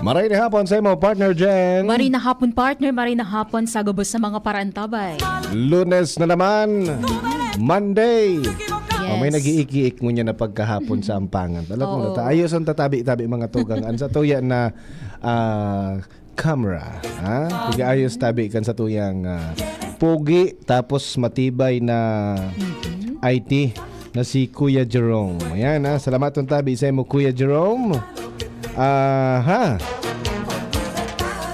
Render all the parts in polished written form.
Maray na hapon sa imo, partner Jen. Maray na hapon, partner. Maray na hapon sa gabos sa mga parantabay. Lunes na naman. Monday. Yes. May nag-iikiik mo niya na pagkahapon sa ampangan. Alam mo na, ayos ang tatabi-tabi mga tugang. Ang sa tuya na camera. Ayos tabi kan sa tuyang pogi tapos matibay na IT na si Kuya Jerome. Ayan, salamat ang tabi sa imo, Kuya Jerome.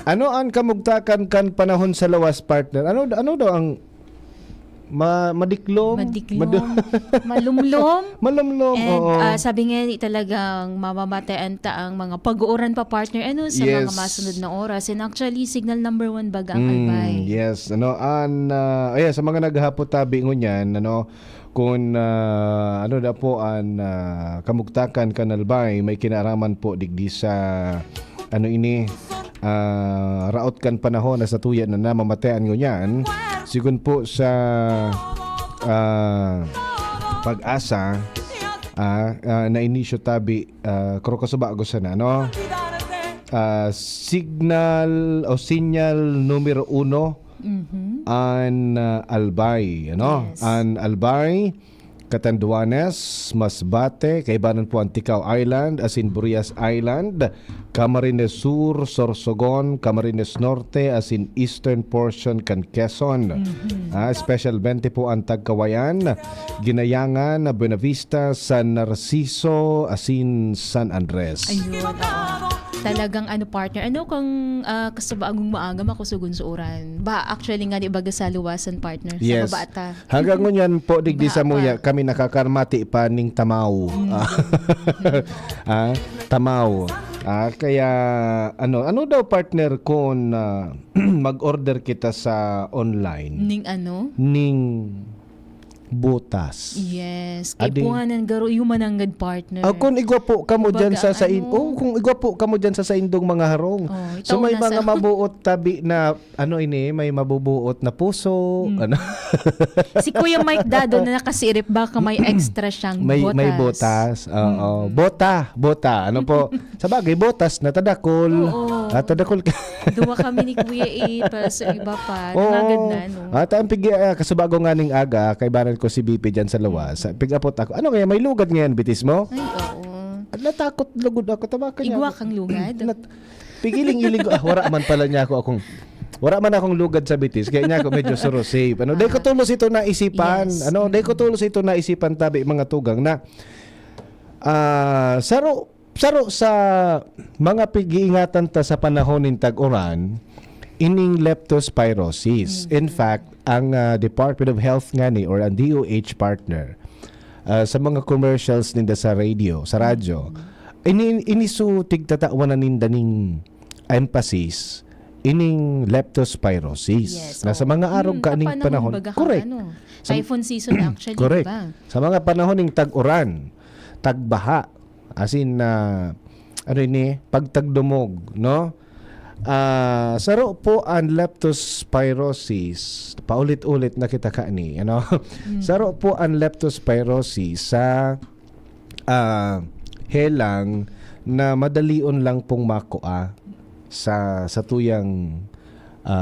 Ano ang kamugtakan kan panahon sa lawas, partner? Ano daw ang madiklom? Malumlom. Malumlom, oo. And sabi nga talagang mamamatayan ta ang mga pag-uuran pa, partner, sa mga masunod na oras. And actually, signal number 1 baga ang albay. Yes, sa mga naghapot tabi ngunyan, kung da po ang kamugtakan kanalbay, may kinaraman po digdi sa raot kan panahon na sa tuya na namamatayan ngunyan. Sigun po sa pag-asa na inisyo tabi krokasuba gusto na signal o sinyal numero 1 an Albay Yes. An Albay, Catanduanes, Masbate, kaibanan po ang Ticao Island, asin Burias Island, Camarines Sur, Sorsogon, Camarines Norte, asin eastern portion kan Quezon. Special 20 po ang Tagkawayan, Ginayangan, Buenavista, San Narciso, asin San Andres. Ayun, talagang partner, kung kasabaagong maaga makusugon sa uran. Actually nga di baga sa luwasan, partner. Yes. Sa babata. Hanggang ngunyan po digdi sa muya kami nakakarmati pa ning tamaw. Tamaw. Kaya ano daw, partner, kung mag-order kita sa online? Ning butas. Yes. Ipuhanan garo yung mananggad, partner. Kung igwapo ka mo dyan sa kung igwapo ka mo dyan sa indong mga harong. So may mga mabuot tabi na may mabubuot na puso. Si Kuya Mike Dado na nakasirip, baka may extra siyang botas. May botas. Bota. Ano po? Sa bagay, botas na tadakol. Tadakol ka. Duwa kami ni Kuya para sa iba pa. Nangagad na, At ang kasubago nga ning aga, kay baran ko si BP dyan sa lawas. Pigapot ako. Ano kaya, may lugad ngayon, bitis mo? Ay, oo. Natakot, lugod ako. Tabakan niya. Igwa kang lugad? Pigiling-ilig. Wala man pala niya ako wala man akong lugad sa bitis. Kaya niya ako medyo suro safe. Dahil ko tulos ito na isipan. Yes. Dahil ko tulos ito na isipan tabi mga tugang na saro sa mga pag-iingatan ta sa panahon ng tag-uran, ining leptospirosis. In fact, ang Department of Health or ang DOH, partner, sa mga commercials ninda sa radio, sa radyo, inisu tigtatawanan ninda ning emphasis ining leptospirosis. Yes. Na sa mga araw kaning panahon. Correct. Typhoon season actually, correct. diba? Sa mga panahon ng tag-uran, tagbaha, as in pagtagdumog, saro po ang leptospirosis. Paulit-ulit na kita kaani, Saro po ang leptospirosis sa helang na madalion lang pong makuha sa tuyang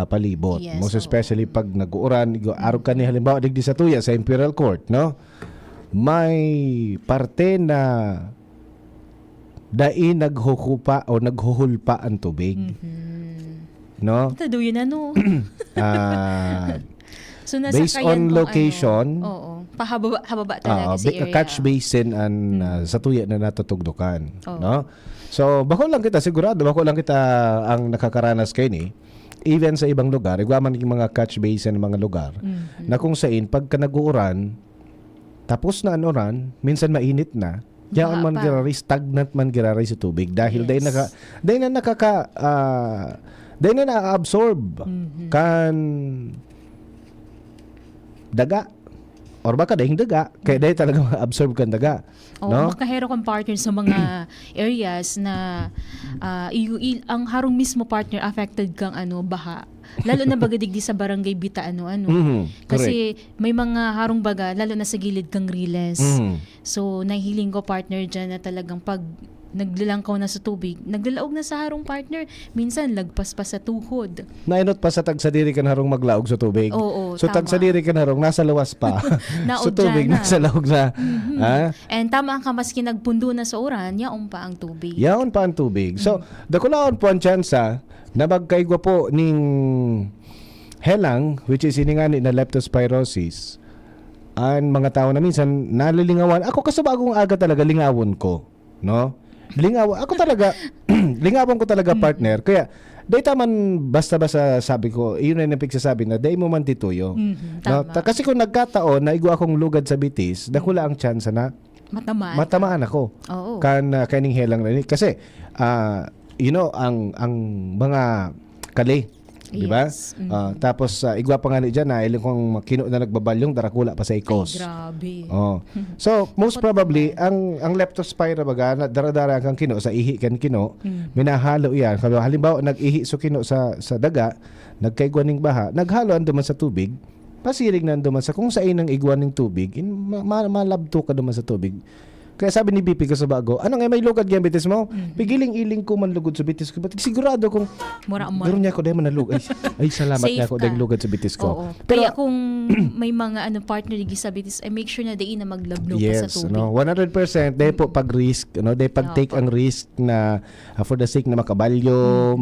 palibot. Yes, Most especially pag nag-uuran, araw ka ni halimbawa digdi sa tuya sa Imperial Court, may parte na dai naghuhupa o naghuhulpa ang tubig. Ito do yun so, based on location, pahababa talaga si area. catch basin and sa tuya na natutugdukan. So, bako lang kita ang nakakaranas kayo ni. Even sa ibang lugar, igwaman yung mga catch basin ng mga lugar, na kung saan, pagka nag-uuran, tapos na ang uran, minsan mainit na, yan man girari, stagnant man girari sa tubig. Dahil dahil na na-absorb kan daga. Or baka dahing daga, kaya dahil talaga ma-absorb kan daga. Makahero kang partner sa mga areas na ang harong mismo, partner, affected kang baha. Lalo na baga digdi sa barangay Bita Kasi may mga harong baga, lalo na sa gilid kang Riles. So nahihiling ko, partner, dyan na talagang pag naglalangkaw na sa tubig, naglalaog na sa harong partner. Minsan, lagpas pa sa tuhod. Nainot pa sa tagsadiri ka na harong maglaog sa tubig. Oo, So tama. tagsadiri ka na harong nasa lawas pa. Sa Naod tubig dyan na. nasa laog na. Ha? And tama ka, maski nagpundo na sa uran, yaong pa ang tubig. Yaon pa ang tubig. So, dakulaon po ang tsansa na magkaigwa po ning helang, which is iningani na leptospirosis. Ang mga tao na minsan nalilingawan. Ako kasi bagong aga talaga lingawon ko, no? Lingaw ako talaga lingawon ko talaga partner. Kaya data man basta-basta sabi ko, yun na napigsasabi na day mo man tituyo. No? Tama. Kasi kung nagkataon na igwa akong lugad sa bitis, dakula ang chance na Matamaan. matamaan ako. Oo. Kaning helang na ni kasi ang mga kali, di ba? Yes. Tapos igwa pa nga ni diyan na ilang kong kino na nagbabalyong darakula pa sa Ay, ikos. grabe. Oh. So most probably ang leptospira baga na daradara kang kino sa ihi kan kino, minahalo yan. Halimbawa nag-ihi so kino sa daga, nagkaigwa ning baha, naghalo anduman sa tubig, pasirig na anduman sa kung sa inang igwa ning tubig, malabto ka duman sa tubig. Kaya sabi ni BP ko sa bago, ano nga may lugad yung bitis mo? Pigiling-iling ko man lugod sa bitis ko. But sigurado kung Mura-mura. meron niya ako dahil manalug. Ay salamat Safe niya ako ka. dahil lugad sa bitis ko. Oo. Kaya kung may mga partner di sabitis, ay make sure na diin na maglablo pa sa Yes, tubig. no, 100% dahil po pag risk, no, dahil pag take ang risk na for the sake na makabalyo,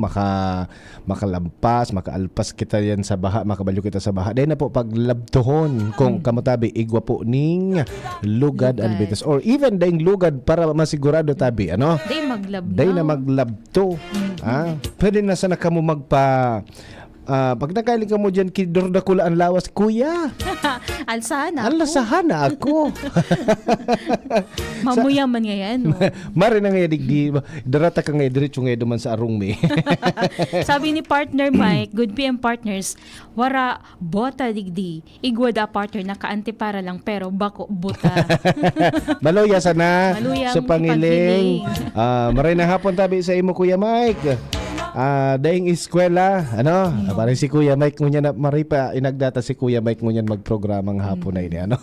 makalampas, makaalpas kita yan sa baha, makabalyo kita sa baha. Dahil na po pag labtohon kung kamutabi igwa po ning lugad ang bitis or even daing lugad para masigurado tabi, ano? Day maglablo. Dahil na maglabto. Pwede na sana ka mo pag nakaling ka mo dyan, kidor na kula ang lawas, kuya, Alsana. alasahan na ako. Mamuyaman nga yan. No? Mari na nga digdi, darata ka nga diretso nga duman sa arong me. Sabi ni partner Mike, good PM partners, wara bota digdi. Igwada partner na kaantipara lang pero bako buta. Maluya sana Maluyang sa pangiling. Maray na hapon tabi sa imo Kuya Mike. Daing eskwela, ano? Parang si Kuya Mike ngunya na maripa inagdata si Kuya Mike ngunya magprogramang hapon na ini, ano?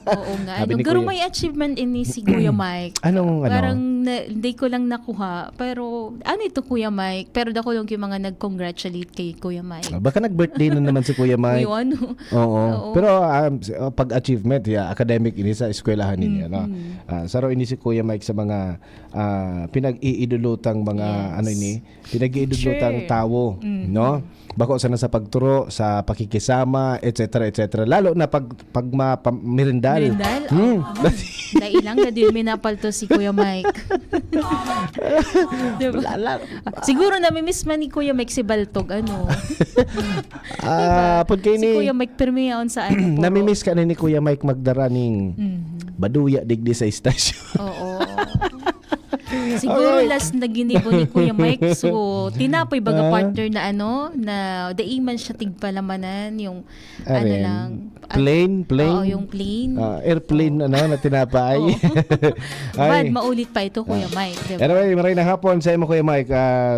Oo nga. Sabi Ano, ni pero Kuya- may achievement ini si Kuya Mike. Anong ano? Parang hindi ko lang nakuha. Pero ano ito Kuya Mike? Pero dako lang yung mga nag-congratulate kay Kuya Mike. Baka nag-birthday na naman si Kuya Mike. Uy, ano? Oo. Oo. Pero pag-achievement, academic ini sa eskwelahan ninyo, no? Saro ini si Kuya Mike sa mga pinag-iidulutang mga Yes. ano ini, pinag-iidulutang Sure. tawo, no? Bako sana sa pagturo, sa pakikisama, etc. etc. Lalo na pag merendal. Merindal? Dahil lang na din minapalto si Kuya Mike. Diba? Siguro namimiss man ni Kuya Mike si Baltog. Ano? Pag kayo Si Kuya Mike permiyaon sa ano po. namimiss ka na ni Kuya Mike magdaraning baduya digdi sa istasyon. Oo. Siguro last na ginibo ni Kuya Mike. So, tinapoy baga partner na na daiman siya tigpalamanan yung Arin. lang. Plane? Oo, yung plane. Airplane na tinapay. Bad, maulit pa ito Kuya Mike. Diba? Anyway, maray na hapon sa imo Kuya Mike.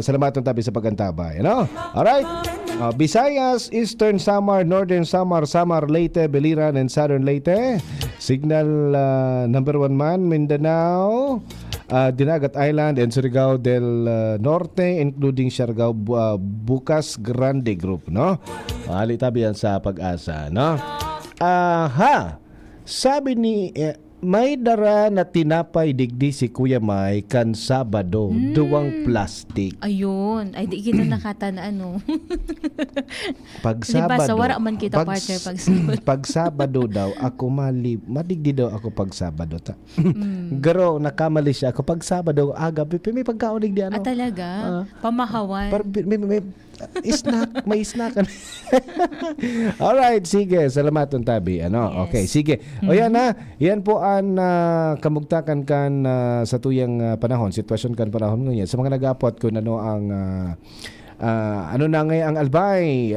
Salamat tabi sa pagkantabay. Ano? Alright. Visayas, Eastern Samar, Northern Samar, Samar, Leyte, Biliran, and Southern Leyte. Signal number 1 man, Mindanao, Dinagat Island, and Surigao del Norte, including Siargao, Bukas Grande Group, no? Halitabi yan sa pag-asa, no? Sabi ni may dara na tinapay digdi si Kuya May kan Sabado, duwang plastic. Ayun. Ay, di kita nakata na ano. Pag Diba, Sabado. sa wara man kita, partner, pag Sabado. Pag Sabado daw, ako madigdi daw ako pag Sabado. Garo, nakamali siya ako. Pag Sabado, aga, may pagkaon digdi ano. Talaga? Pamahawan. May snack. Alright, sige. Salamat ng tabi. Ano? Yes. Okay, sige. O yan na. Yan po ang kamugtakan kan sa tuyang panahon, sitwasyon kan panahon ngayon. Sa mga nag-apot kung ano ang ano na ngayon ang albay,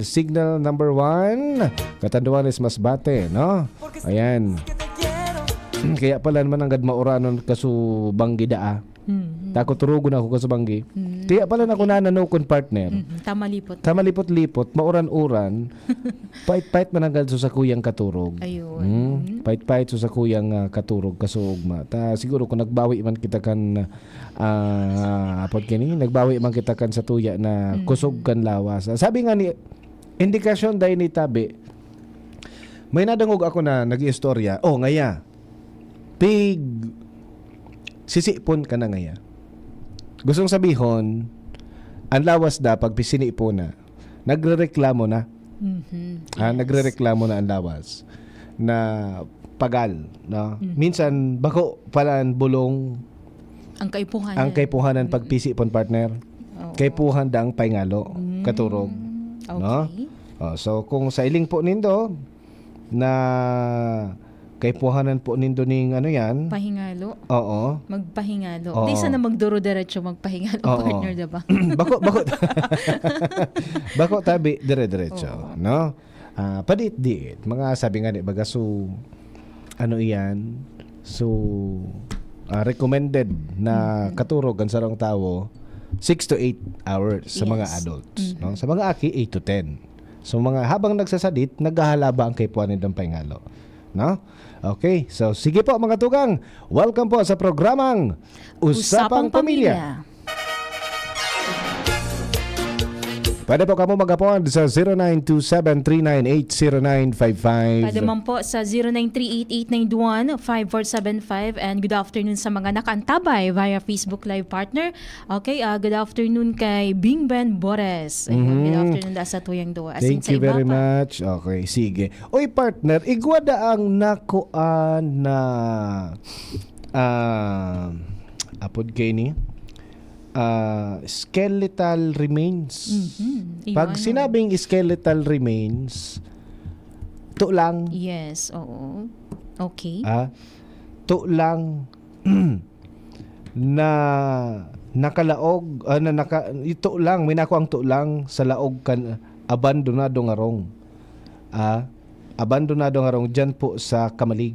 signal number 1, Katanduanes Masbate, no? Ayan. Kaya pala naman ang mauranon kaso banggi daa. Tako turugon ako kaso banggi. Kaya pala na ko nananukon partner. Tamalipot. Tamalipot-lipot, mauran-uran. Pait-pait mananggal so sa kuyang katurog. Ayun. Pait-pait so sa kuyang katurog kaso ugma. Ta siguro kung nagbawi man kita kan nagbawi man kita kan sa tuya na kusog kan lawas. Sabi nga ni indikasyon dahil ni tabi. May nadangog ako na nag-istorya. Oh, ngaya. Pig sisipon ka na ngaya. Gustong sabihon, ang lawas da pag pisinipon na, nagrereklamo na. Nagrereklamo na ang lawas na pagal, no? Minsan bako pala ang bulong Ang kaipuhanan. ang kaipuhanan pag pisipon partner. Kaipuhan da ang paingalo, katurog, no? Okay. So kung sa iling po nindo na kaipuhanan po nindo ning ano yan. Pahingalo. Oo. Magpahingalo. Oo. Di sana magduro-diretso magpahingalo, Oo. partner, diba? bako tabi dire-diretso, no? Padit-diit. Mga sabi nga ni baga so ano iyan? So recommended na katurog ang sarong tawo 6 to 8 hours sa mga adults, no? Sa mga aki 8 to 10. So mga habang nagsasadit, naghahalaba ang kaipuhanan ng pahingalo, no? Okay, so sige po mga tugang, welcome po sa programang Usapang Pamilya. Pwede po kamo mag-upon sa 0927-398-0955. Pwede man po sa 0938-891-5475. And good afternoon sa mga nakaantabay via Facebook Live partner. Okay, good afternoon kay Bing Ben Bores. Ayun, good afternoon da sa tuyang duwa. As in Thank sa you iba very pa. much. Okay, sige. Oy partner, igwada ang nakuan na apod kay ni skeletal remains. Pag Iyon. sinabing skeletal remains, to lang. Yes, oo. Okay. To lang na nakalaog ito lang may nako ang to lang sa laog kan abandonado nga rong. Abandonado nga rong dyan po sa Kamalig.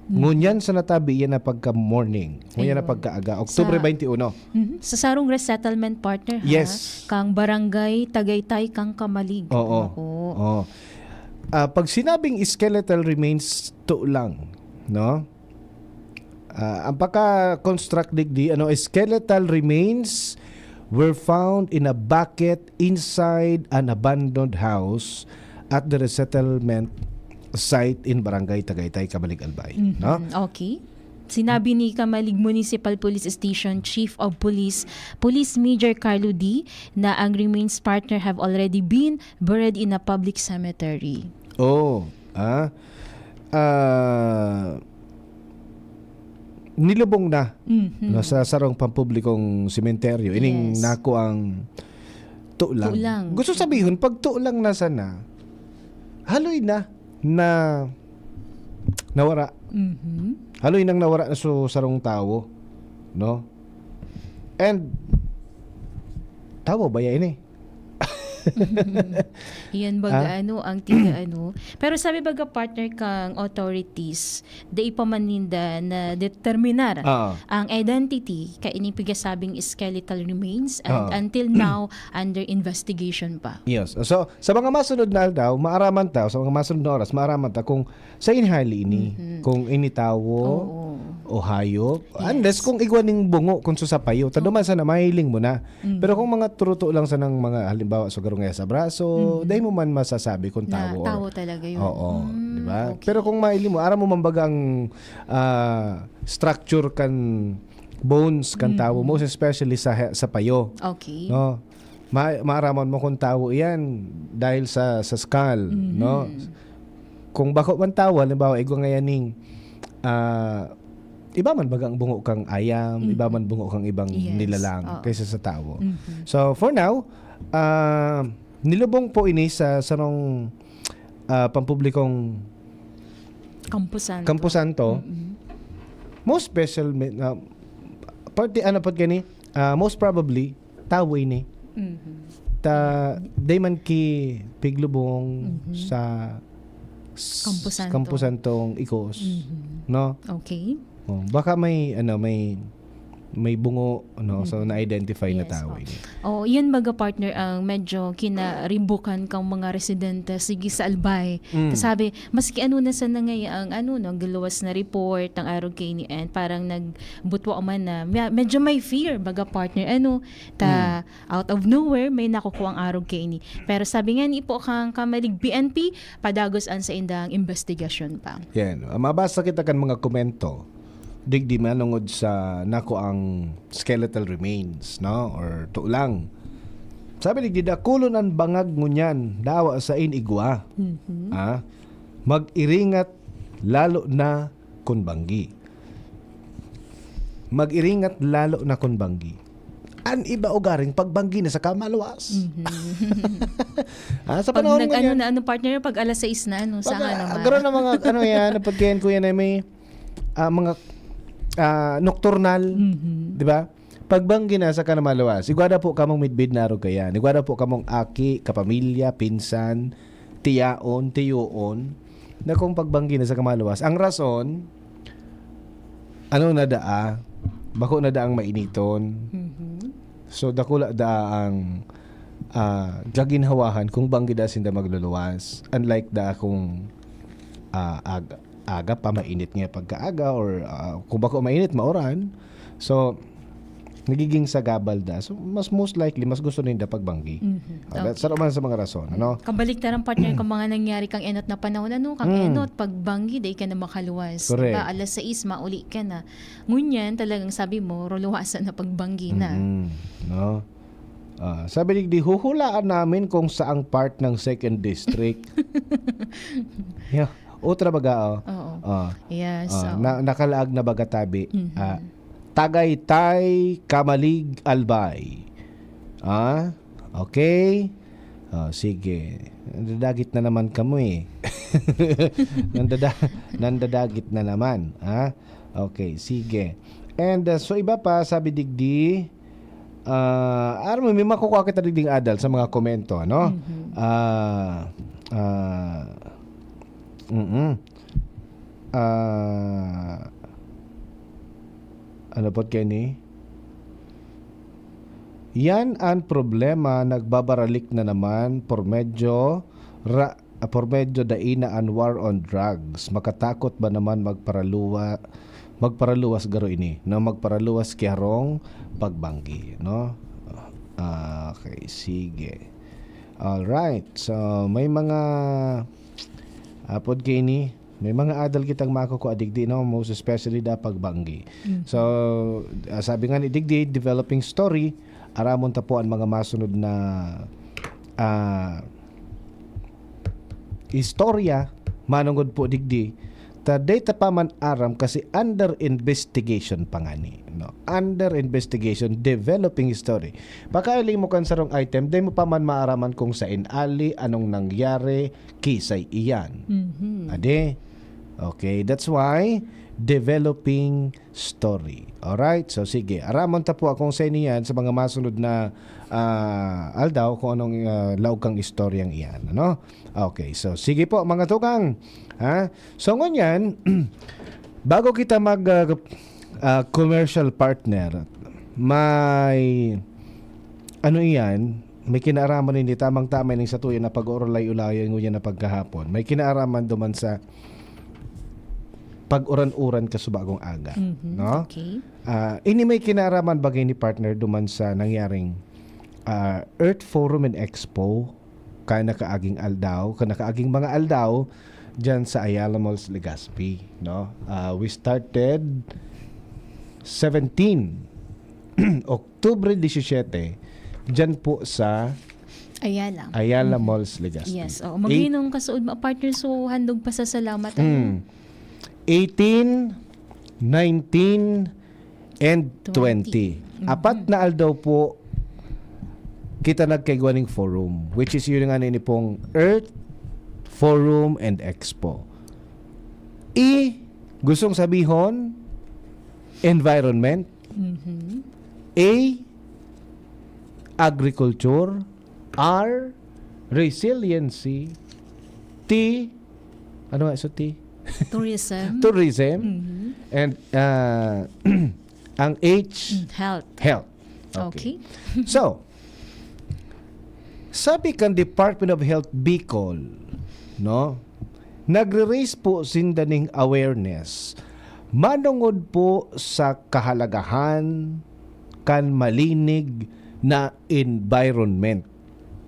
Ngunyan sa natabi yan na pagka morning. Ngunyan na Ayun. pagkaaga. Oktubre 21. Sa sarong resettlement partner, ha? Yes. Kang barangay Tagaytay kang Kamalig. Oo. Ako. Oo. Pag sinabing skeletal remains, to lang. No? Ang pagka-construct digdi, skeletal remains were found in a bucket inside an abandoned house at the resettlement site in Barangay Tagaytay, Kamalig, Albay. No? Okay. Sinabi ni Kamalig Municipal Police Station Chief of Police, Police Major Carlo D, na ang remains partner have already been buried in a public cemetery. Nilubong na no, sa sarong pampublikong sementeryo. Ining Yes. nako ang tulang. Tulang. Gusto sabihin, pag tulang na sana, haloy na nawara. Haloy nang nawara na so sarong tawo, no? And tawo ba yan eh? Yan baga ang tiga Pero sabi baga partner kang authorities, di ipamaninda na determinar ang identity kay inipigасabing skeletal remains and until now under investigation pa. Yes. So, sa mga masunod na daw, maaraman ta, sa mga masunod na oras, maaraman ta kung sa inhali ini, kung ini tawo o hayop. Yes. Unless kung igwaning bungo, kung susapayo, taduman sana, mahiling mo na. Pero kung mga turuto lang sa ng mga, halimbawa, so garong sa braso, dahil mo man masasabi kung Na tawo. tawo talaga yun. Oo. Di ba? Okay. Pero kung mahiling mo, aram mo mambagang structure kan bones kan tawo, most especially sa payo. Okay. No? Maaraman mo kung tawo iyan dahil sa skull, no? Kung bako man tawo, halimbawa igwa ngayaning iba man bagang bungo kang ayam, iba man bungo kang ibang nilalang kaysa sa tawo. So for now, nilubong po ini sa sarong pampublikong Campo Santo. most special party pag gani most probably tawo ini. Day man ki piglubong Campo Santo. Campo Santong Ikos, no? Okay. Oh, baka may bungo, no, so na-identify na Yes, tao. Oh, yan baga partner ang medyo kinaribukan kang mga residente sige sa Albay. Sabi, maski na sa ang guluwas na report ng Araw KNN, parang nagbutwa man na medyo may fear baga partner out of nowhere may nakukuha ang Araw KNN. Pero sabi nga ni po kang kamalig BNP padagos an sa indang investigasyon pa. Yan. Mabasa kita kan mga komento. Digdi manungod sa nako ang skeletal remains, no? Or tulang. Sabi digdi dakulon ang bangag ngunyan dawa sa inigwa. Mag-iringat lalo na kun banggi. Mag-iringat lalo na kun banggi. An iba ugaring pagbanggi na sa kamaluwas. Sa Pag panahon ngunyan. partner pag alas 6 na sa naman. Garo na mga yan, napagkayan ko yan ay may mga nocturnal, di ba? Pagbanggi na sa kanamaluwas, igwada po kamong midbid naro kaya. Igwada po kamong aki, kapamilya, pinsan, tiyaon, tiyuon, na kung pagbanggi na sa kamaluwas. Ang rason, bako na daang mainiton. So, dakula daang gaginhawahan kung banggi da sinda magluluwas. Unlike akong aga pa mainit nga pagkaaga or kung bako mainit maoran, so nagiging sagabal da, so most likely mas gusto nila pagbanggi. Sa man sa mga rason, ano? Kabaliktaran partner kung mga nangyari kang enot na panahon kang enot pagbanggi day ka na makaluwas. Correct. Diba, alas 6 mauli ka na. Ngunyan talagang sabi mo ruluwasan na pagbanggi na. No. Sabi di huhulaan namin kung saang part ng 2nd district. Yeah. Otra baga, Yes. nakalaag na baga tabi. Tagaytay, Kamalig, Albay. Okay? Sige. Nandadagit na naman kamo eh. Nandadagit na naman. Okay, sige. And so iba pa, sabi digdi, may makukuha kita digding adal sa mga komento, ano? Ano po Kenny? Yan ang problema, nagbabaralik na naman por medyo daina ang war on drugs. Makatakot ba naman magparaluwas garo ini, no? Magparaluwas kiharong pagbanggi, no? Okay, sige. All right. So may mga Kenny, may mga adal kitang makukuha digdi, no? Most especially da pagbanggi. So sabi nga ni digdi, developing story, aramon ta po ang mga masunod na istorya manungod po digdi ta data pa man aram kasi under investigation pa nga ni, no? Under investigation, developing story. Pagkailing mo kan sarong item, day mo pa man maaraman kung sa inali, anong nangyari, kisay iyan. Ade? Okay, that's why developing story. Alright? So sige, aramon ta po akong sa iniyan sa mga masunod na aldaw kung anong laog kang istoryang iyan, ano? Okay, so sige po mga tukang. So ngunyan, bago kita mag commercial partner, may may kinaaraman hindi tamang-tama ning sa tuyo na pag-uralay-ulayan ngunya na pagkahapon. May kinaaraman duman sa pag-uran-uran kasubagong aga, no? Okay. Ini may kinaraman bagay ni partner duman sa nangyaring Earth Forum and Expo kanakaaging mga aldaw diyan sa Ayala Malls, Legazpi, no? We started 17 Oktubre 17 diyan po sa Ayala Malls, Legazpi. Yes. Maghinong kasuod partner, so handog pa sa salamat. 18, 19, and 20. Apat na aldaw po kita nagkaigwaning forum, which is yun nga nini pong Earth Forum and Expo. Gustong sabihon environment. A, agriculture. R, resiliency. T, ano nga isuti? Tourism. Tourism. Mhm. And ang H, Health. health. Okay. So, sabi kan Department of Health Bicol, no? Nagre-raise po sinda ning awareness manungod po sa kahalagahan kan malinig na environment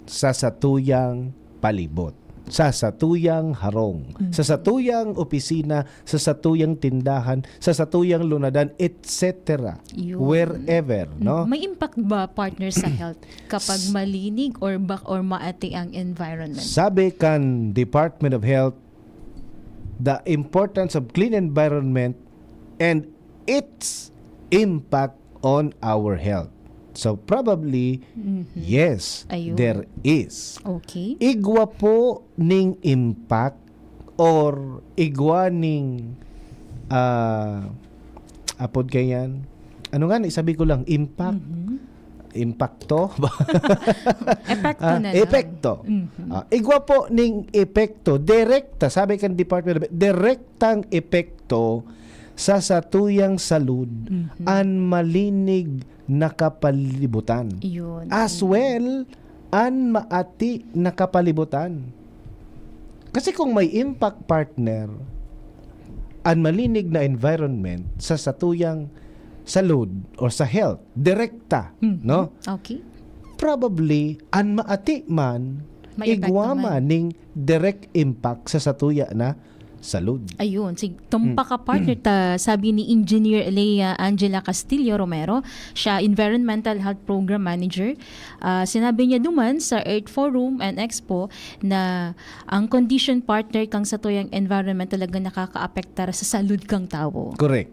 sa satuyang palibot, sa satuyang harong, sa satuyang opisina, sa satuyang tindahan, sa satuyang lunadan, etc. Yun. Wherever, no? May impact ba, partner, sa health kapag malinig or maati ang environment? Sabi kan Department of Health, the importance of clean environment and its impact on our health. So probably, yes, Ayun. there is. Okay. Igwa po ning impact or igwa ning apod kayan. Ano nga, isabi ko lang, impact. Impacto? Epekto na lang. Epekto. Igwa po ning epekto, direkta, sabi kan Department of Health, direktang epekto sa satuyang salud an malinig na kapalibutan. Yun. As well, an maati na kapalibutan. Kasi kung may impact, partner, an malinig na environment sa satuyang salud or sa health, direkta, no? Okay. Probably, an maati man, May epekto igwa man. man ning direct impact sa satuya na salud. Ayun, tumpa ka, partner, sabi ni Engineer Leia Angela Castillo Romero, siya Environmental Health Program Manager. Sinabi niya duman sa Earth Forum and Expo na ang condition, partner, kang sa tuyang environment talaga nakakaapektar sa salud kang tao. Correct.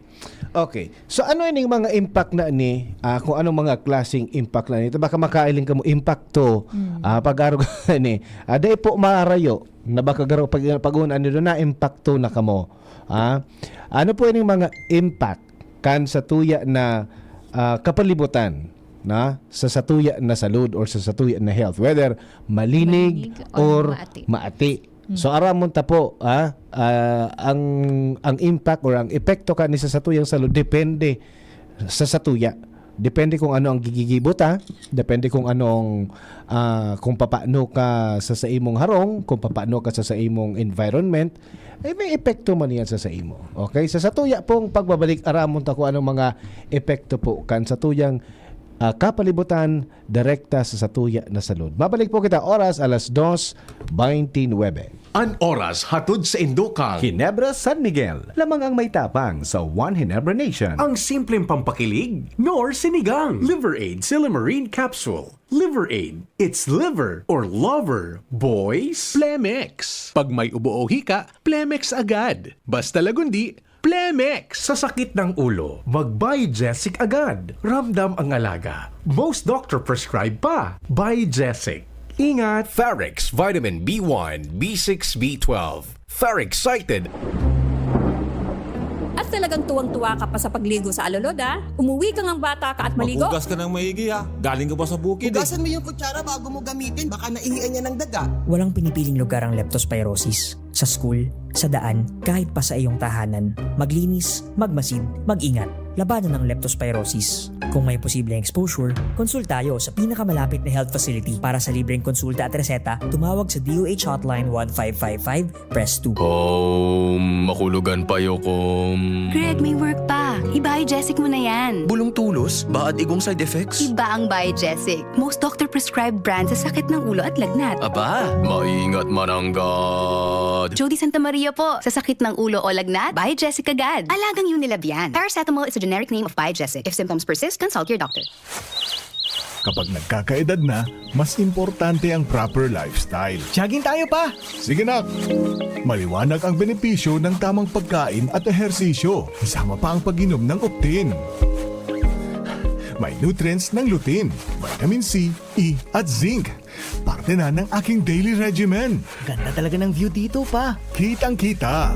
Okay. So ano yung mga impact na ni, kung anong mga klaseng impact na nito? Baka makailing ka mo impacto pag-aro ka ni. Dahil po maarayo na baka garo pag-unan nito na impacto na kamo. Ano po yung mga impact kan sa tuya na kapalibutan na sa satuya na salud or sa satuya na health, whether malinig Malinig or or maati. maati. So aramon ta po ang impact or ang epekto kani sa satuyang salud depende sa satuya. Depende kung ano ang gigigibot depende kung anong kung papaano ka sa imong harong, kung papaano ka sa imong environment, may epekto man yan sa imo. Okay? Sa satuya pong pagbabalik aramon ta kung anong mga epekto po kan satuyang kapalibutan direkta sa satuya na salud. Mabalik po kita oras alas 2:29. An oras hatod sa Indokang. Ginebra San Miguel, lamang ang may tapang sa One Ginebra Nation. Ang simpleng pampakilig, nor sinigang. Liver Aid Silimarine Capsule. Liver Aid. It's liver or lover. Boys. Plemex. Pag may ubo o hika, Plemex agad. Basta lagundi, Plemex. Sa sakit ng ulo, mag-Biogesic agad. Ramdam ang alaga. Most doctor prescribe pa. Biogesic. Ingat! Ferrex Vitamin B1, B6, B12. Ferrexited. At talagang tuwang-tuwa ka pa sa pagligo sa alulod, ha? Umuwi ka ng bata ka at maligo. Maghugas ka ng maigi ha. Galing ka pa sa bukid eh. Hugasan mo yung kutsara bago mo gamitin. Baka naihian niya ng daga. Walang pinipiling lugar ang leptospirosis. Sa school, sa daan, kahit pa sa iyong tahanan. Maglinis, magmasid, mag-ingat. Labanan ng leptospirosis. Kung may posibleng exposure, konsul tayo sa pinakamalapit na health facility. Para sa libreng konsulta at reseta, tumawag sa DOH Hotline 1555, press 2. Makulugan pa yokom. Greg, may work pa. I-Biogesic mo na yan. Bulong tulos? Baad igong side effects? Iba ang Biogesic. Most doctor-prescribed brand sa sakit ng ulo at lagnat. Aba, maingat mananggad. Jody Santa Maria po. Sa sakit ng ulo o lagnat, Biogesic agad. Alagang Unilab yan. Paracetamol is a generic name of Biogesic. If symptoms persist, consult your doctor. Kapag nagkakaedad na, mas importante ang proper lifestyle. Jogging tayo pa! Sige na! Maliwanag ang benepisyo ng tamang pagkain at ehersisyo. Kasama pa ang pag-inom ng Optin. May nutrients ng lutein, vitamin C, E at zinc. Parte na ng aking daily regimen. Ganda talaga ng view dito pa. Kitang-kita.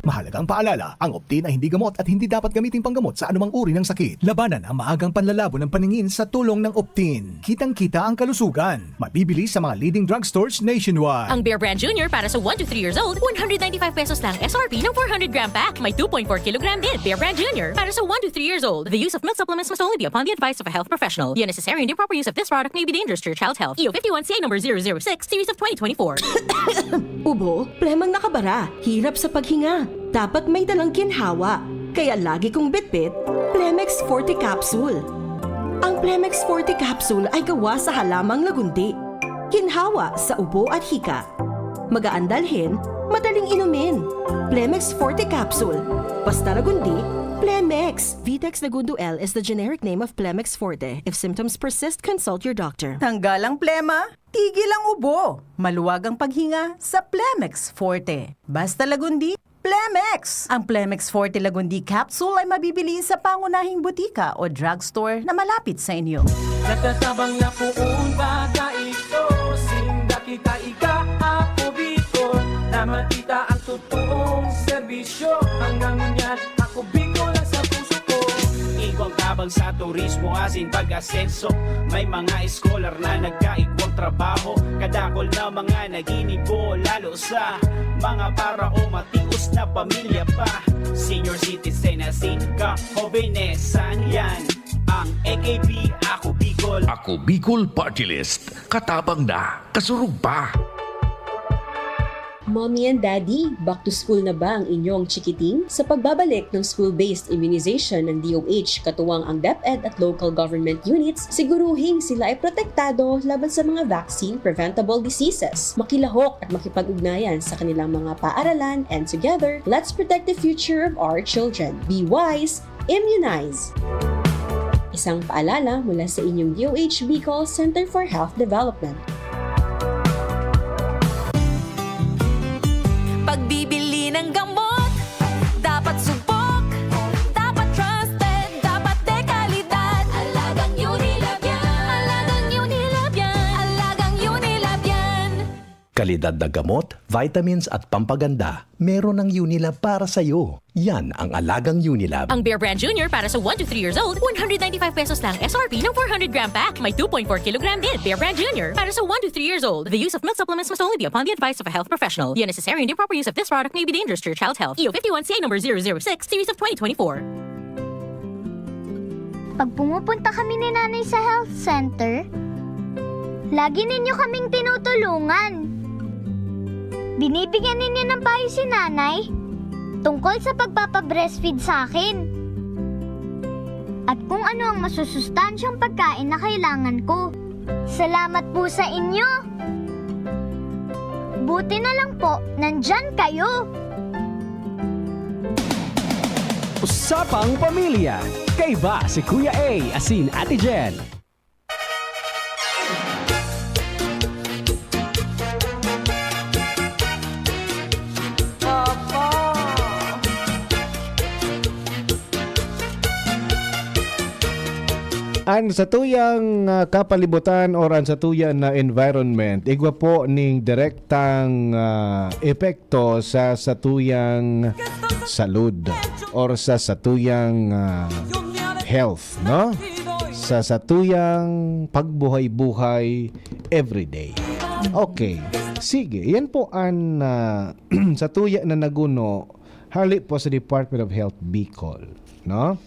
Mahalagang paalala, ang Optin ay hindi gamot at hindi dapat gamitin panggamot sa anumang uri ng sakit. Labanan ang maagang panlalabo ng paningin sa tulong ng Optin. Kitang-kita ang kalusugan. Mabibili sa mga leading drugstores nationwide. Ang Bear Brand Jr. para sa 1 to 3 years old, 195 pesos lang SRP ng 400 gram pack. May 2.4 kilogram din. Bear Brand Jr. para sa 1 to 3 years old. The use of milk supplements must only be upon the advice of a health professional. The unnecessary and improper use of this product may be dangerous to your child's health. EO 51CA number 006, series of 2024. Ubo, plemang nakabara, hirap sa paghinga. Dapat may dalang ginhawa. Kaya lagi kong bitbit, Plemex Forte Capsule. Ang Plemex Forte Capsule ay gawa sa halamang lagundi. Ginhawa sa ubo at hika. Magaan dalhin, madaling inumin. Plemex Forte Capsule. Basta lagundi, Plemex. Vitex Nagundo L is the generic name of Plemex Forte. If symptoms persist, consult your doctor. Tanggal ang plema, tigil ang ubo. Maluwag ang paghinga sa Plemex Forte. Basta lagundi, Plemex! Ang Plemex Forte Lagundi Capsule ay mabibili sa pangunahing butika o drugstore na malapit sa inyo. Natatabang na puun bata ito, sinda kita ika ako Bicol, na matita ang totoong serbisyo, hanggang ngunyan ako Bicol ang sa puso ko. Igwang tabang sa turismo asin pag-asenso, may mga eskolar na nagkaigwang trabaho, kadakol na mga naginibo, lalo sa mga para o matius na pamilya pa. Senior citizen asin ka, hobenesan yan. Ang AKP, ako Bicol. Ako Bicol Party List. Katabang na, kasurug pa. Mommy and Daddy, back to school na ba ang inyong chikiting? Sa pagbabalik ng school-based immunization ng DOH, katuwang ang DepEd at local government units, siguruhing sila ay protektado laban sa mga vaccine-preventable diseases. Makilahok at makipag-ugnayan sa kanilang mga paaralan, and together, let's protect the future of our children. Be wise, immunize! Isang paalala mula sa inyong DOH Bicol Center for Health Development. Pagbibili ng gamot, dapat subok, dapat trusted, dapat dekalidad. Alagang Unilab yan, alagang Unilab yan, alagang Unilab yan. Kalidad na gamot, vitamins at pampaganda, meron ng Unilab para sa'yo. Yan ang alagang Unilab. Ang Bear Brand Jr. para sa 1 to 3 years old, 195 pesos lang SRP ng 400 gram pack. May 2.4 kilogram din. Bear Brand Jr. para sa 1 to 3 years old. The use of milk supplements must only be upon the advice of a health professional. The unnecessary and improper use of this product may be dangerous to your child's health. EO 51CA number 006, series of 2024. Pag pumupunta kami ni Nanay sa health center, lagi ninyo kaming tinutulungan. Binibigyan ninyo ng payo si Nanay tungkol sa pagpapabreastfeed sa akin. At kung ano ang masusustansyang pagkain na kailangan ko. Salamat po sa inyo. Buti na lang po, nandyan kayo. Usapang Pamilya. Kaiba si Kuya A, asin Ate Jen. Ang satuyang kapalibutan or ang satuyang na environment, igwa po ning direktang epekto sa satuyang salud or sa satuyang health, no? Sa satuyang pagbuhay-buhay everyday. Okay. Sige, yan po ang satuya na naguno hali po sa Department of Health Bicol, no?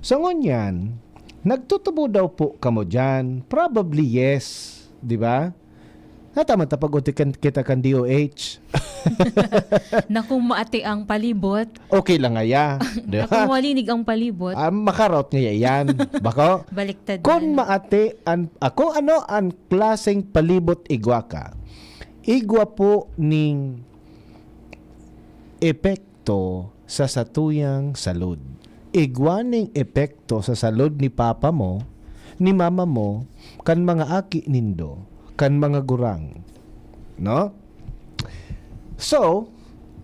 So ngunyan, nagtutubo daw po kamo dyan? Probably yes. Di ba? Natama tapag-utikan kita kan DOH. Na kung maati ang palibot. Okay lang ngaya. Na kung walinig ang palibot. Makarot ngaya yan. Bako? Baliktad. Kung maati, kung ano ang klaseng palibot igwa ka, igwa po ning epekto sa satuyang salud. Igwaning epekto sa salud ni papa mo, ni mama mo, kan mga aki nindo, kan mga gurang. No? So,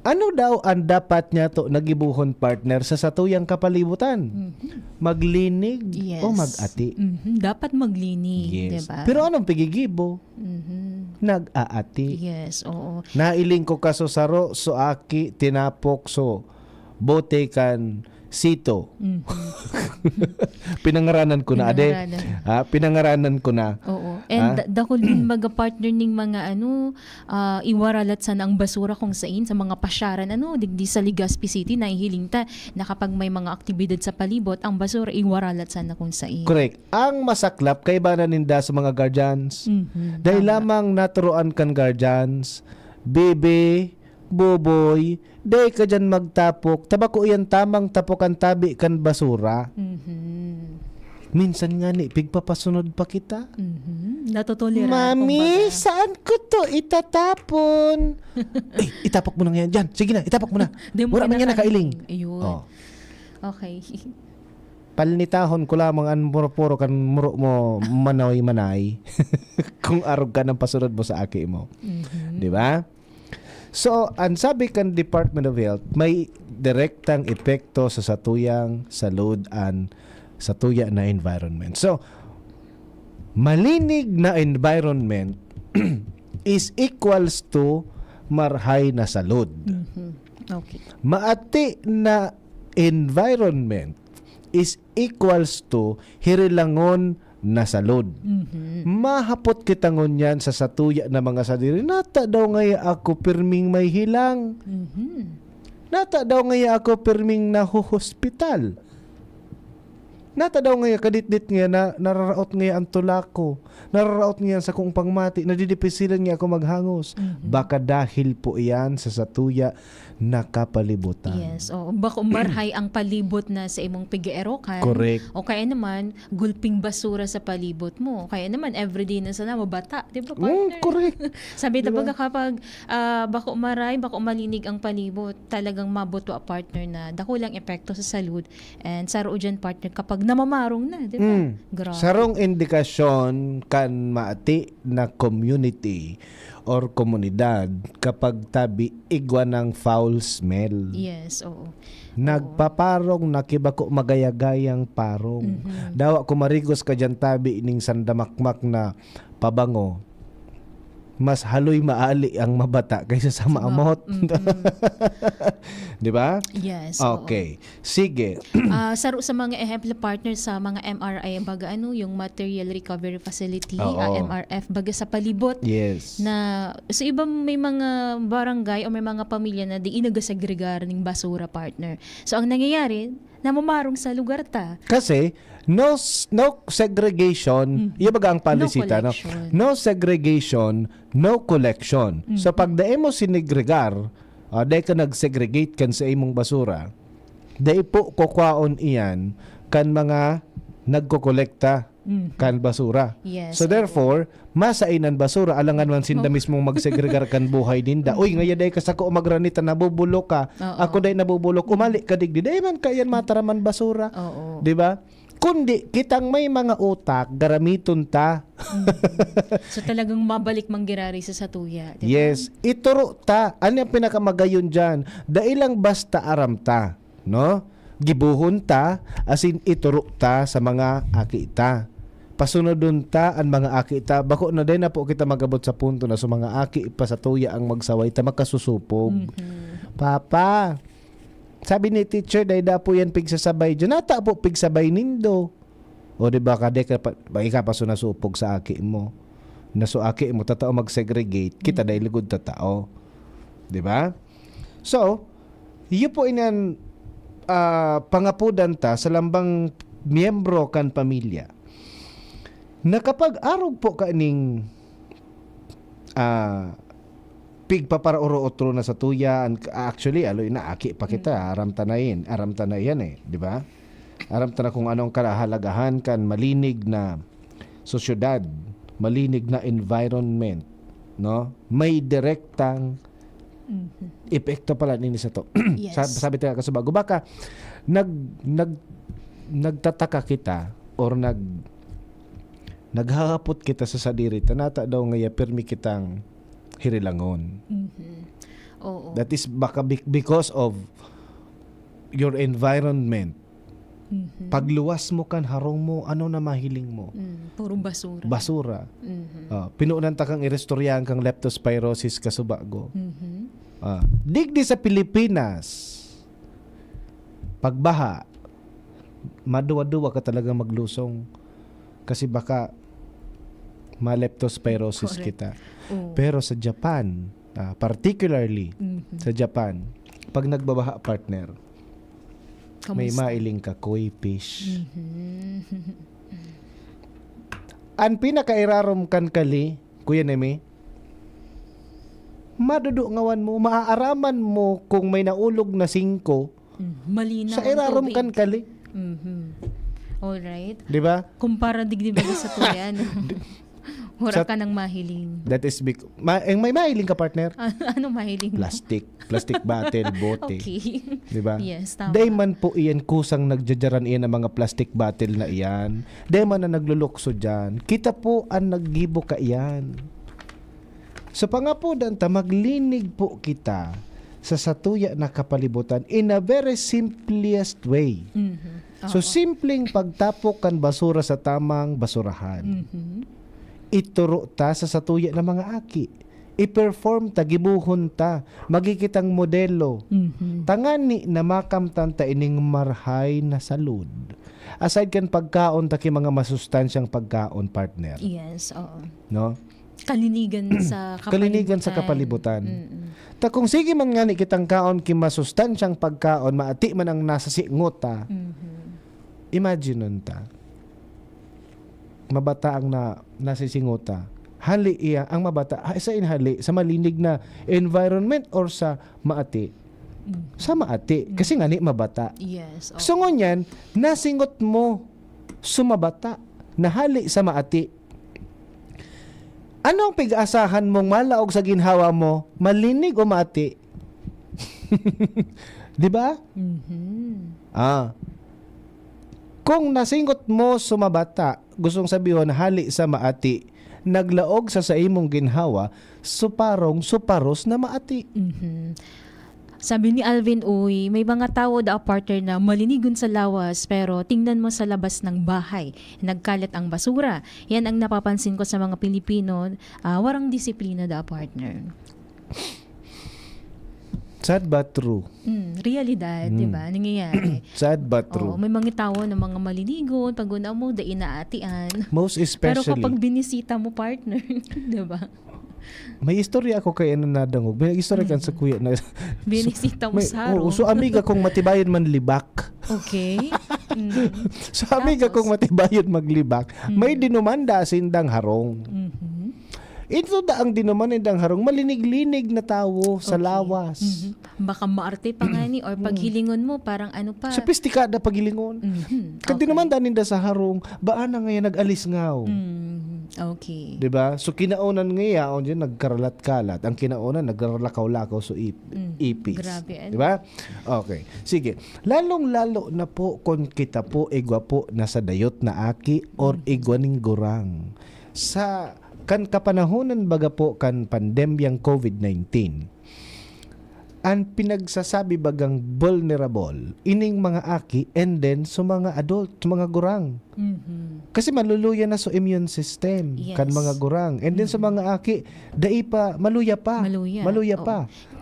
ano daw ang dapat niya to nagibuhon partner sa satuyang kapalibutan? Maglinig o magati? Dapat maglinig, yes. diba? Pero anong pigigibo? nag-aati. Yes, oo. Nailing ko kaso saro so aki tinapok so bote kan sito. Pinangaranan ko na ade. Pinangaranan ko na. Oo. And dako din mag-partner ning mga iwaralat sa ang basura kung sain sa mga pasyaran digdi sa Legazpi City nahihiling ta na kapag may mga aktibidad sa palibot ang basura iwaralat sa na kung sain. Correct. Ang masaklap kay ba naninda sa mga guardians? Dahil lamang naturuan kan guardians, bebe, boboy, day ka dyan magtapok, tabako yan tamang tapokan tabi kan basura. Minsan nga ni, pigpapasunod pa kita. Natutulira. Mami, saan ko to itatapon? Itapok mo na ngayon dyan. Sige na, itapok mo na. Wala man yan nakailing. Ayun. Okay. Palnitahon ko lamang ang puro kan muro mo manay. Kung arog ka ng pasunod mo sa aki mo. Di ba? So, ang sabi kan Department of Health, may direktang epekto sa satuyang salud and satuya na environment. So, malinig na environment is equals to marhay na salud. Okay. Maati na environment is equals to hirilangon na salud. Mahapot kita ngunyan sa satuya na mga sadiri. Nata daw ngaya ako pirming may hilang. Nata daw ngaya ako pirming nahuhospital. Nata daw ngaya kadit-dit nga na nararaot ngaya ang tulako. Nararaot ngaya sa kong pangmati. Nadidipisilan nga ako maghangos. Baka dahil po iyan sa satuya na kapalibutan. Yes. O baka umarhay ang palibot na sa imong pigeerokan. Correct. O kaya naman, gulping basura sa palibot mo. O kaya naman, everyday na sana mabata. Di ba, partner? Correct. Sabi diba? Kapag baka umaray, baka umalinig ang palibot, talagang mabuto a partner na dakulang epekto sa salud. And saro dyan, partner, kapag namamarong na. Di ba? Grabe. Sarong indikasyon kan maati na community or komunidad kapag tabi igwa ng foul smell. Yes, oo. Nagpaparong nakibako magayagayang parong. Dawa kumarigos ka dyan tabi ning sandamakmak na pabango. Mas haloy maali ang mabata kaysa sa maamot. Di ba? Yes. Okay. Sige. Saro sa mga ehemplo partner sa mga MRI baga yung Material Recovery Facility, MRF baga sa palibot. Yes. Na sa ibang may mga barangay o may mga pamilya na di inagasegregar ng basura partner. So ang nangyayari, namamarong sa lugar ta. Kasi no segregation, yung baga ang policy no segregation, no collection. So pag dae mo sinegregar, dae ka nagsegregate kan sa imong basura, dae po kukwaon iyan kan mga nagkokolekta kan basura. Yes, so therefore, masainan basura alangan man sinda mismong magsegregar kan buhay dinda. Uy, ngaya day ka sako magranita nabubulok ka. Ako day nabubulok, umali ka digdi. Day man kayan mataraman basura. Di ba? Kundi kitang may mga utak garamiton ta. So talagang mabalik manggirari sa satuya. Diba? Yes, ituro ta. Ano yung pinakamagayon dyan? Dailang basta aram ta, no? Gibuhon ta, asin ituro ta sa mga akita. Pasunodon ta ang mga akita. Bako na din na po kita magabot sa punto na sa mga aki pa sa tuya ang magsaway ta makasusupog. Papa, sabi ni teacher, dahil da po yan pigsasabay dyan. Nata po pigsabay nindo. O diba ka pa sunasupog sa aki mo. Na so aki mo, tatao mag-segregate. Kita dahil ligod tatao. Diba? So, yun po inan pangapudan ta sa lambang miyembro kan pamilya. Na kapag arog po ka ning pigpapara uro-otro na sa tuya, actually aloy na aki pa kita, aram tanayin di ba? Aram ta na kung anong kalahalagahan kan malinig na sosyedad, malinig na environment, no? May direktang epekto pala nini sa to. Yes. Sabi tayo kasubago baka nagtataka kita or naghahapot kita sa sadiri tanata daw ngaya permi kitang hirilangon. Oo. That is baka because of your environment. Pagluwas mo kan harong mo, ano na mahiling mo? Puro basura. Basura. Pinuunan ta kang irestoryahan kang leptospirosis kasubago. Digdi sa Pilipinas, pagbaha, maduwa-duwa ka talaga maglusong kasi baka ma-leptospirosis kita. Pero sa Japan, particularly sa Japan, pag nagbabaha, partner, may mailing ka koi fish. Ang pinakairarom kan kali, Kuya Nemi, madudungawan mo, maaaraman mo kung may naulog na 5 malinaw sa irarom kan kali. Alright. Di ba? Kumpara digdi ba sa tuyan? Hura ka ng mahiling. That is may mahiling ka, partner? Ano mahiling? Plastic bottle, bote. Okay. Di ba? Yes, tama. Day man po iyan kusang nagjajaran iyan ng mga plastic bottle na iyan. Day man na naglulukso dyan. Kita po ang naggibo ka iyan. So pangapudan ta, maglinig po kita sa satuya na kapalibutan in a very simplest way. So simpleng pagtapok kan basura sa tamang basurahan. Ituro ta sa satuya ng mga aki. I-perform ta, gibuhon ta, magikitang modelo. Tangani na makamtan ta ining marhay na salud. Aside kan pagkaon ta ki mga masustansyang pagkaon, partner. Yes, oo. No? Kalinigan sa kapalibutan. Kalinigan sa kapalibutan. Ta kung sige man ngani kitang kaon ki masustansyang pagkaon, maati man ang nasa singot ta. Imagine nun ta. Mabata ang nasisingota. Hali iya ang mabata sa inhali sa malinig na environment or sa maati. Sa maati kasi ngani mabata. Yes. So ngunyan nasingot mo sumabata nahali sa maati. Anong pig-asahan mong malaog sa ginhawa mo? Malinig o maati? 'Di ba? Kung nasingot mo sumabata, gustong sabihin hali sa maati, naglaog sa imong ginhawa, suparos na maati. Sabi ni Alvin, may mga tao da partner na malinigon sa lawas pero tingnan mo sa labas ng bahay, nagkalat ang basura. Yan ang napapansin ko sa mga Pilipino, warang disiplina da partner. Sad but true. Realidad, di ba? Nangyayari. Sad but true. May mga tao na mga malinigon, pag una mo, da inaatian. Most especially. Pero kapag binisita mo partner, di ba? May istorya ako kay nadangog. May istorya kan sa kuya na binisita mo sa harong. So amiga kong matibayon man libak. Okay. So amiga kong matibayon maglibak, may dinumanda sindang harong. Ito da ang dinumandang harong, malinig-linig na tao sa lawas. Baka maarte pa nga ni or paghilingon mo parang ano pa. Sophisticada paghilingon. Kad dinumanda ninda sa harong, baan na ngayon nag-alis ngaw. Okay. 'Di ba? So kinaunan ngayon diyan nagkaralat-kalat. Ang kinaunan nagralakaw-lakaw so ipis. Grabe. 'Di ba? Okay. Sige. Lalong-lalo na po kung kita po igwa po nasa dayot na aki or igwaning gurang. Sa kan kapanahonan baga po kan pandemyang COVID-19, ang pinagsasabi bagang vulnerable ining mga aki and then sa mga adult, sa mga gurang. Kasi maluluya na sa immune system kan mga gurang. And then sa mga aki, dai pa, maluya pa.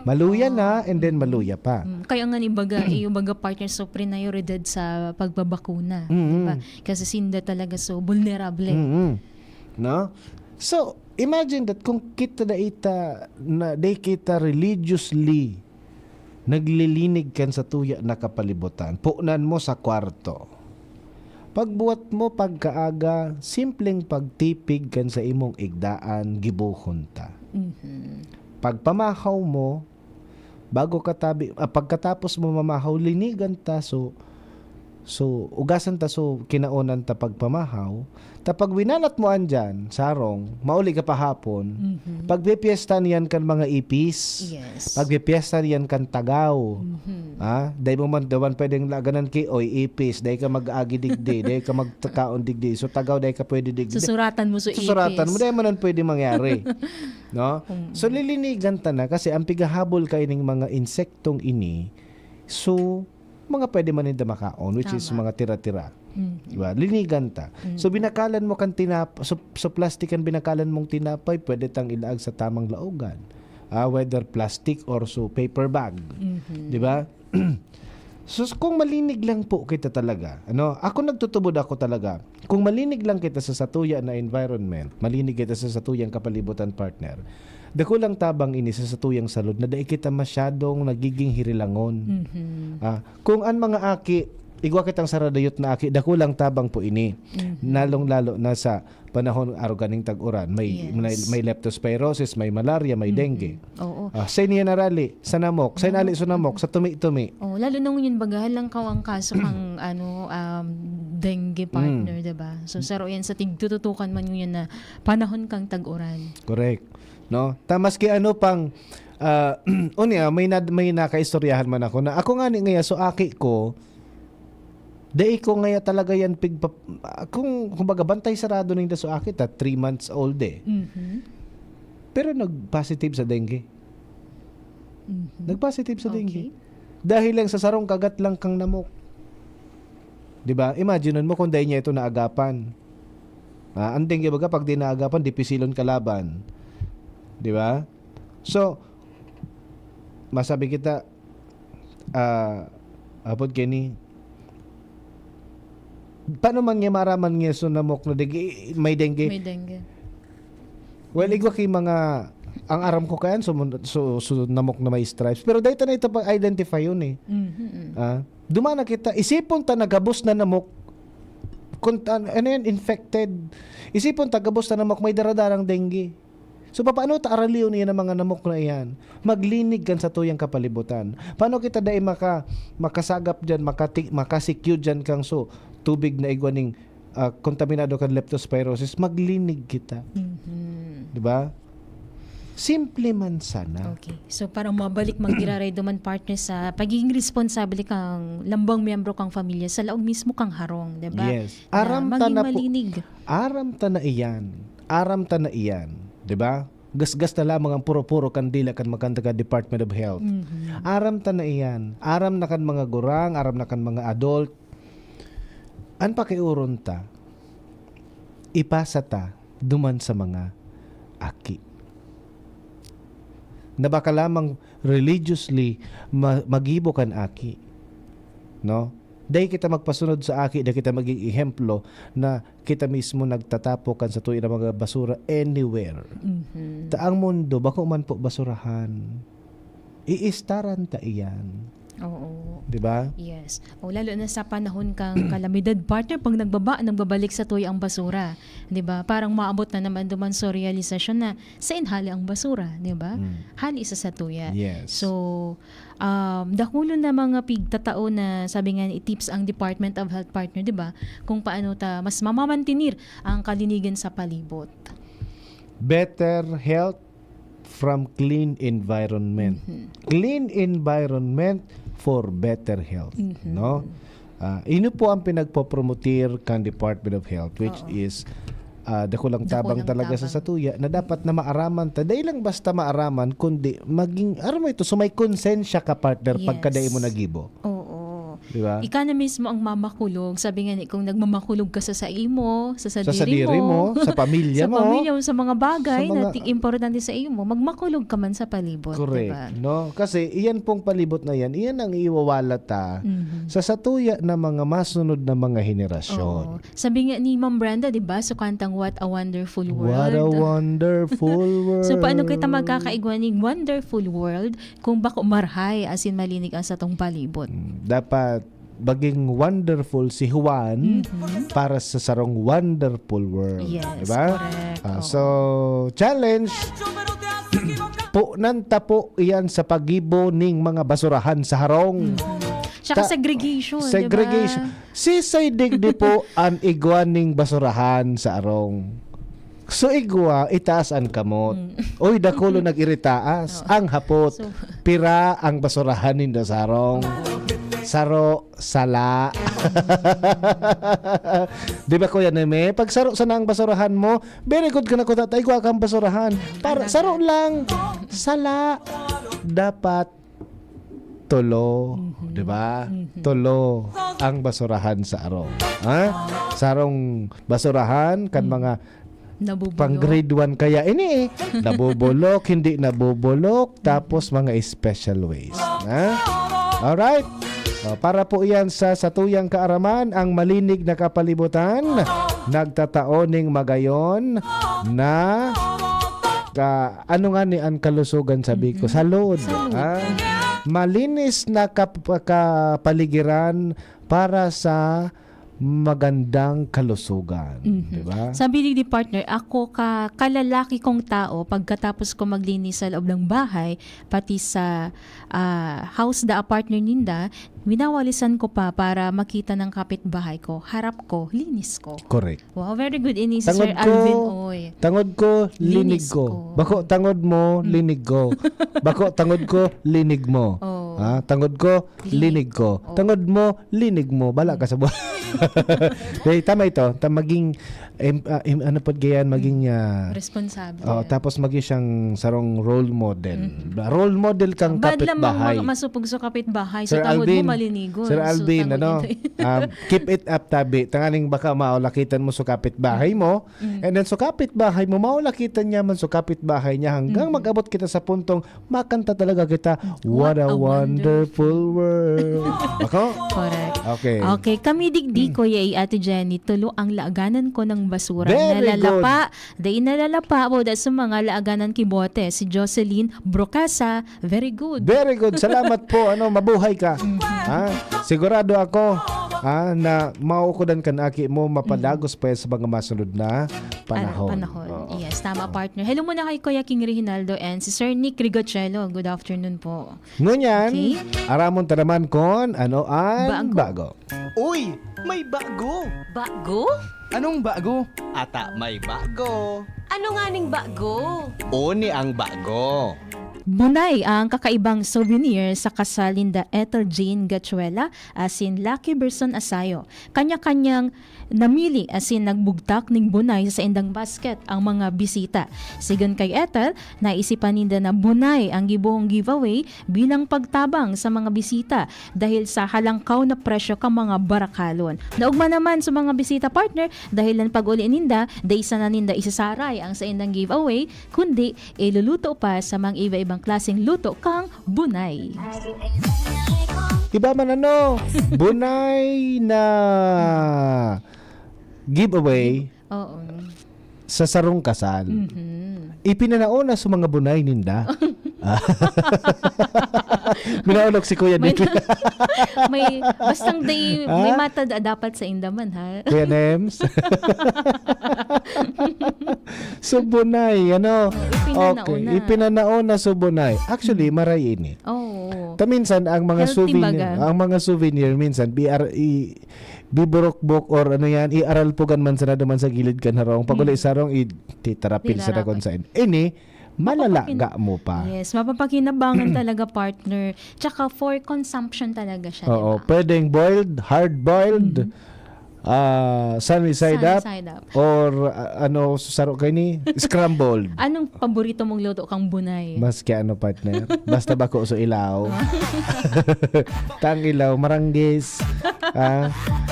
Maluya na and then maluya pa. Kaya nga ni baga, yung baga partner so prioridad sa pagbabakuna. Diba? Kasi sinda talaga so vulnerable. No? So, imagine that kung kita kita religiously naglilinig kan sa tuya na kapalibutan, punan mo sa kwarto. Pagbuhat mo pagkaaga, simpleng pagtipig kan sa imong igdaan, gibuhon ta. Pagpamahaw mo, pagkatapos mo mamahaw, linigan ta so ugasan ta so kinaunan ta pagpamahaw. Tapag winalat mo andyan, sarong, mauli ka pahapon. Pagpipiesta niyan kan mga ipis. Pagpipiesta niyan kan tagaw. Dahil mo man dawan pwedeng laganan ki, oy ipis, dahil ka mag-agi digdi, dahil ka magtakaon digdi. So tagaw, dahil ka pwede digdi. Susuratan mo so ipis. Susuratan mo, dahil mo nan pwede mangyari. No? So lilinigan ta na kasi ang pigahabol kayo ng mga insektong ini, so mga pwede man nila makaon, which is mga tira-tira. Diba? Linigan ta. So binakalan mo kan so plastikan binakalan mong tinapay, pwede tang ilaag sa tamang laugan. Whether plastic or so paper bag. Di ba? So kung malinig lang po kita talaga, ako nagtutubod ako talaga. Kung malinig lang kita sa satuya na environment, malinig kita sa satuyang kapalibutan, partner, dako lang tabang ini sa satuyang salud na dai kita masyadong nagiging hirilangon. Kung an mga aki, igwa kitang saradayot na aki, dako lang tabang po ini. Lalong-lalo na sa panahon aruganing tag-uran, may leptospirosis, may malaria, may dengue. Oo. Sa niya narali, sa namok, sa inali sa namok, sa tumi-tumi. Lalo nung yun bagahan lang ang kaso kang dengue partner, diba? So saro yan sa tigtututukan man yun na panahon kang tag-uran. Correct. No? Tamas ki pang may nakaistoryahan man ako na ako nga ni ngaya so aki ko dai ko ngaya talaga yan kung kumbaga bantay sarado ning daso aki ta 3 months old pero nag-positive sa dengue. Nag-positive sa dengue. Dahil lang sa sarong kagat lang kang namok. 'Di ba? Imagine mo kung dahil niya ito naagapan. Ang dengue baga pag di naagapan dipisilon kalaban. 'Di ba? So masabi kita abot kini paano man nga maraman nga so namok na may dengue? May dengue. Well, igwa kay mga ang aram ko kayan so namok na may stripes. Pero dahil na ito pag-identify yun dumana kita, isipon ta nagabos na namok kung infected. Isipon ta gabos na namok may daradarang dengue. So paano ta araliw niya ng mga namok na iyan? Maglinig kan sa tuyang kapalibutan. Paano kita dai makasagap diyan, makasikyo diyan kang so tubig na igwaning kontaminado kan leptospirosis, maglinig kita. 'Di ba? Simple man sana. Okay. So parang mabalik magdiraray duman partner sa pagiging responsable kang lambang miyembro kang pamilya sa laog mismo kang harong, 'di ba? Yes. Aram ta na malinig. Aram ta na iyan. 'Di ba? Gasgas na lamang ang puro-puro kandila kan magkanta ka Department of Health. Aram ta na iyan. Aram na kan mga gurang, aram na kan mga adult. An pakiuron ta, ipasa ta duman sa mga aki. Na baka lamang religiously magibo kan aki. No? Dahil kita magpasunod sa aki, dahil kita maging ehemplo na kita mismo nagtatapo kan sa tuwi ng mga basura anywhere. Taang mundo, bako man po basurahan. Iistaran ta iyan. Oo. 'Di ba? Yes. Lalo na sa panahon kang kalamidad partner pag nagbabalik sa tuyo ang basura, 'di ba? Parang maabot na naman duman sa realisasyon na sa inhali ang basura, 'di ba? Hali isa sa tuya. Yes. So, dakulo na mga pigtatao na sabi nga ni tips ang Department of Health partner, 'di ba? Kung paano ta mas mamamantinir ang kalinigan sa palibot. Better health from clean environment. Clean environment for better health, no? Ino po ang pinagpopromotir kan Department of Health, which is dako lang tabang talaga sa satuya na dapat na maaraman ta. Dahil lang basta maaraman kundi maging aram mo ito so may konsensya ka partner pagka dai mo nagibo. Oo. Diba? Ika na mismo ang mamakulog. Sabi nga ni, kung nagmamakulog ka sa imo, sa sadiri mo, sa pamilya sa mo, pamilya mo, sa mga bagay na importante sa imo, magmakulog ka man sa palibot. Correct. Diba? No? Kasi iyan pong palibot na yan, iyan ang iwawala ta sa satuya na mga masunod na mga henerasyon. Oo. Sabi nga ni Ma'am Brenda, di ba, sa kantang What a Wonderful World. What a wonderful world. So paano kita magkakaigwaning wonderful world kung bako marhay asin malinig ang satong palibot? Dapat baging wonderful si Juan para sa sarong wonderful world. Yes, diba? correct. So, challenge po nanta po iyan sa pagibo ning mga basurahan sa harong. Tsaka segregation, segregation. Diba? Sisay digdi po ang igwaning basurahan sa arong. So igwa, itaas ang kamot. Oy, dakulo nag-iritaas. Ang hapot. Pira ang basurahan ninda sa arong. Saro, sala. Di ba Kuya Neme? Pag saro sana ang basurahan mo, very good ka na ko tatay ko akang basurahan. Para saro lang. Sala. Dapat tulo, di ba? Tulo ang basurahan sa aro. Ha? Sarong basurahan kan mga pang grade 1 kaya ini nabubulok, hindi nabubulok, tapos mga special waste. Ha? Alright? Para po iyan sa Satuyang Kaaraman, ang malinig na kapalibutan, nagtataoning magayon na ano nga ni ang kalusugan sabi ko, salud. Malinis na kapaligiran para sa magandang kalusugan, di ba? Sabi ni partner, ako kalalaki kong tao, pagkatapos ko maglinis sa loob ng bahay, pati sa house partner ninda, winawalisan ko pa para makita ng kapitbahay ko, harap ko, linis ko. Correct. Wow, very good ini si Sir Alvin Oy. Tangod ko, linig ko. Bako tangod mo, linig ko. Bako tangod ko, linig mo. Tangod ko, linig ko. Tangod mo, linig mo. Bala ka sa buhay. Tama ito. Maging ano po gayan, maging responsable. Tapos maging siyang sarong role model. Role model kang kapitbahay. Bad lang masupog sa kapitbahay. Sir So tangod Alvin, mo malinigon. Sir Alvin, keep it up tabi. Tangaling baka maulakitan mo sa kapitbahay mo. And then sa kapitbahay mo, maulakitan niya man sa kapitbahay niya hanggang mag-abot kita sa puntong makanta talaga kita. What a wonderful world. Bako? Correct. Okay. Okay, kami digdi ko yay Ate Jenny, tulo ang laaganan ko ng basura. Very nalalapa. Day nalalapa po sa mga laaganan kibote. Si Jocelyn Brocasa, very good. Very good. Salamat po. Mabuhay ka. Sigurado ako na maukudan kan aki mo mapadagos pa sa mga masunod na panahon. Yes, tama partner. Hello muna kay Kuya King Reginaldo and si Sir Nick Rigocello. Good afternoon po. Ngunyan, aramon tanaman kon ano ang bago. Uy, may bago. Bago? Anong bago? Ata may bago. Ano nga ning bago? Oni ang bago. Bunay ang kakaibang souvenir sa kasal ni Ethel Jane Gachuela asin Lucky Berson Asayo. Kanya-kanyang namili asin nagbugtak ning bunay sa indang basket ang mga bisita. Sigon kay Ethel, naisipan ninda na bunay ang gibuhong giveaway bilang pagtabang sa mga bisita dahil sa halangkaw na presyo kang mga barakalon. Naugma naman sa mga bisita partner dahil lang pag-uli ninda, isa na ninda isasaray ang sa indang giveaway kundi iluluto pa sa mga iba-ibang klaseng luto kang bunay. Iba man bunay na giveaway sa sarong kasal. Ipinanauna sa mga bunay ninda. Minaulog si Kuya dito. may bastang may mata dapat sa indaman ha. Kuya Nems. So bunay, ipinanauna sa bunay. Actually, maray ini. Minsan ang mga souvenir minsan biburok-bok or iaral pugan man sa naman sa gilid kan harong. Pagulay sarong titarapil sa dakon sa ini malalaga mo pa. Yes, mapapakinabangan talaga partner. Tsaka for consumption talaga siya. Oo, pwedeng boiled, hard-boiled, sunny side up, or saro kay ni scrambled. Anong paborito mong luto kang bunay? Maski partner. Basta bako so ilaw. Tang ilaw, maranggis.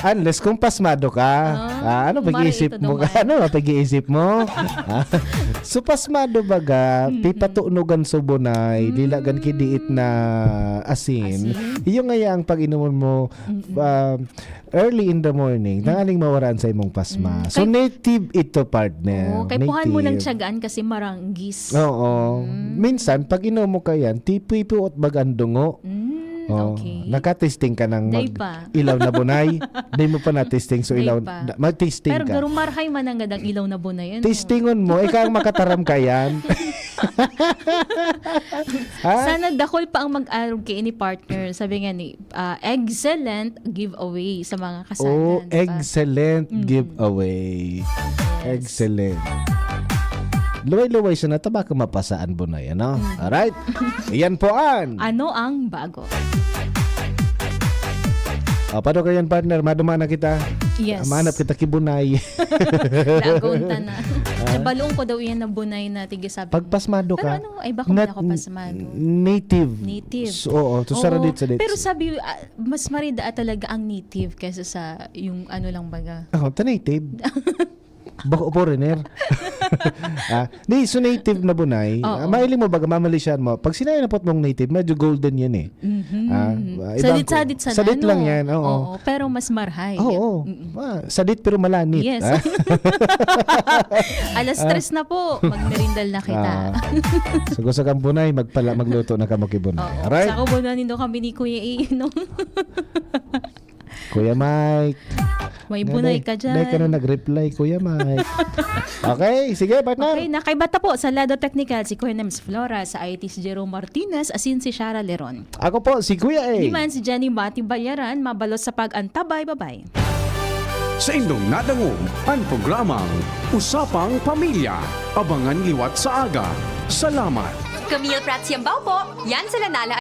Unless kung pasmado ka. Ano pag-iisip mo? So pasmado baga, pipatunugan sa bunay, lilagan kidiit na asin. Iyo nga ang pag-inuman mo early in the morning, tangaling mawaran sa imong pasma. So native ito partner. Kay puhan mo lang tiyagaan kasi maranggis. Oo. Minsan, pag inom mo kayan, tipuot bagang dungo. Okay. Nakatesting ka ng ilaw na bunay. Di mo pa na-testing. So ilaw, mag-testing ka. Pero garumarhay man ang gadang ilaw na bunay. Testingon mo, ikaw ang makataram ka yan. Sana dakol pa ang mag-arog kay ni partner. Sabi nga ni, excellent giveaway sa mga kasalan. Excellent giveaway. Excellent. Luway-luway siya na tabaka mapasaan bunay. Alright? Iyan po Ano ang bago? Paano kayan partner? Maduma na kita. Yes. Manap kita kibunay. Lagonta na. Nabalong ko daw yan na bunay na tigasabi. Pagpasmado ka. Pero ano, ay baka hindi ako pasmado. Native. Oo, to sa dit. pero sabi, mas marida talaga ang native kaysa sa yung ano lang baga. Native. Bako foreigner. So native na bunay. Mailing mo baga mamalisyan mo. Pag sinayapot mong native, medyo golden yan eh. Sadit Sadit lang yan. Oo. Pero mas marhay. Oo. Sadit pero malanit. Yes. Alas 3 na po. Magmerindal na kita. So gusto kang bunay, magluto na ka makibunay. Alright? Sa ko bunanin daw kami ni Kuya A. No? Kuya Mike. May bunay ka dyan. Dahil ka na nag-reply, Kuya Mike. Okay, sige, partner. Okay, nakaibata po sa Lado Technical si Kuya Nems Flora, sa IT si Jerome Martinez, asin si Shara Leron. Ako po, si Kuya A. Diman si Jenny Mati Bayaran, mabalos sa pag-antabay. Bye-bye. Sa inyong nadangog ang programang Usapang Pamilya. Abangan liwat sa aga. Salamat. Camille Pratsiambao po. Yan sa Lanala